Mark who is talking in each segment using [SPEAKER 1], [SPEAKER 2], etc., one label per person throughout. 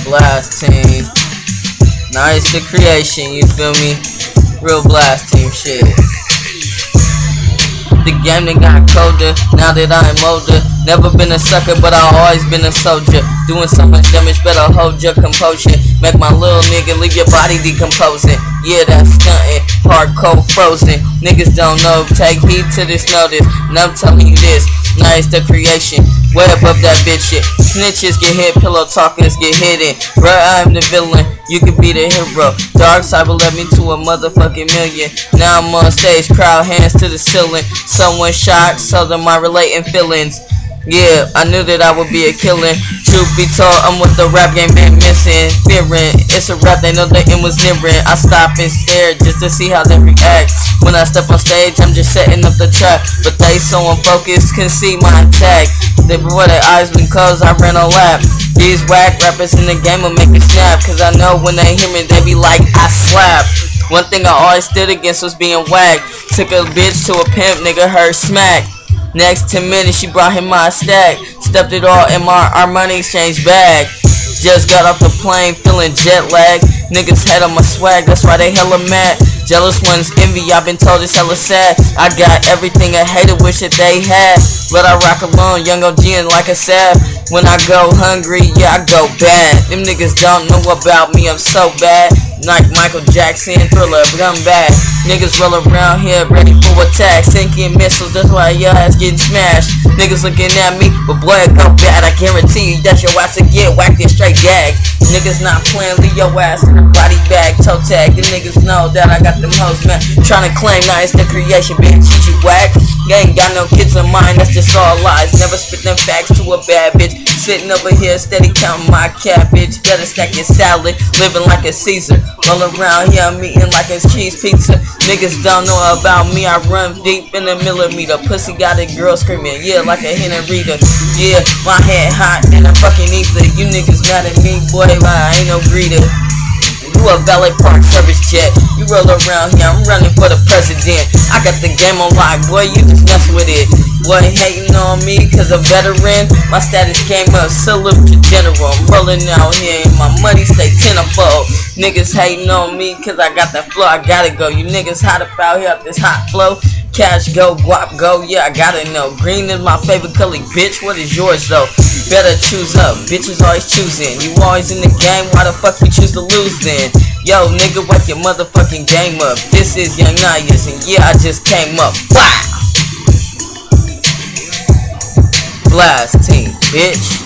[SPEAKER 1] Blast team. Nice the creation, you feel me? Real blast team shit. The game that got colder, now that I'm older. Never been a sucker, but I always been a soldier. Doing so much damage, better hold your composure. Make my little nigga leave your body decomposing. Yeah, that's stunting, hardcore frozen. Niggas don't know, take heed to this notice. And I'm telling you this, nice the creation. Way above that bitch shit. Snitches get hit, pillow talkers get hidden. Bro, I'm the villain, you could be the hero. Dark side will let me to a motherfucking million. Now I'm on stage, crowd hands to the ceiling. Someone shot, so them my relating feelings. Yeah, I knew that I would be a killing. Truth be told, I'm with the rap game, been missing. Fearing, it's a rap, they know the end was nearing. I stop and stare just to see how they react. When I step on stage, I'm just setting up the trap. But they so unfocused, can see my attack. They before their eyes been closed, I ran a lap. These whack rappers in the game will make me snap. Cause I know when they hear me, they be like, I slap. One thing I always stood against was being whack. Took a bitch to a pimp, nigga heard smack. Next 10 minutes, she brought him my stack. Stepped it all in our money exchange bag. Just got off the plane, feeling jet lag. Niggas head on my swag, that's why they hella mad. Jealous ones envy, I've been told it's hella sad. I got everything a hater wish that they had. But I rock alone, young OG and like a sab. When I go hungry, yeah, I go bad. Them niggas don't know about me, I'm so bad. Like Michael Jackson, Thriller, but I'm bad. Niggas roll around here ready for attack. Sinking missiles, that's why your ass getting smashed. Niggas looking at me, but boy, it go bad. I guarantee you that your ass will get whacked and straight gagged. Niggas not playing, leave your ass in a body bag, toe tag. The niggas know that I got them hoes, man. Tryna claim now it's the creation, bitch, you whack. You ain't got no kids of mine, that's just all lies. Never spit them facts to a bad bitch. Sitting over here steady counting my cabbage. Better stack your salad, living like a Caesar. Roll around here, I'm eating like it's cheese pizza. Niggas don't know about me, I run deep in a millimeter. Pussy got a girl screaming, yeah, like a Henry Reader. Yeah, my head hot and I'm fucking ether. You niggas mad at me, boy, but I ain't no greeter. You a valet park service jet. You roll around here, I'm running for the president. I got the game on lock, boy, you just mess with it. Boy, hating on me cause I'm veteran. My status came up, salute to general. I'm rolling out here and my money stay tenfold. Niggas hating on me cause I got that flow, I gotta go. You niggas hot up out here up this hot flow. Cash go, guap go, yeah, I gotta know. Green is my favorite color, bitch, what is yours though? Better choose up, bitches always choosing. You always in the game, why the fuck you choose to lose then? Yo, nigga, wake your motherfucking game up. This is Young Nias, and yeah, I just came up. Wow! Blast team, bitch.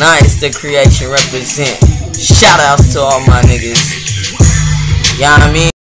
[SPEAKER 1] Nice the creation represent. Shout outs to all my niggas. You know what I mean?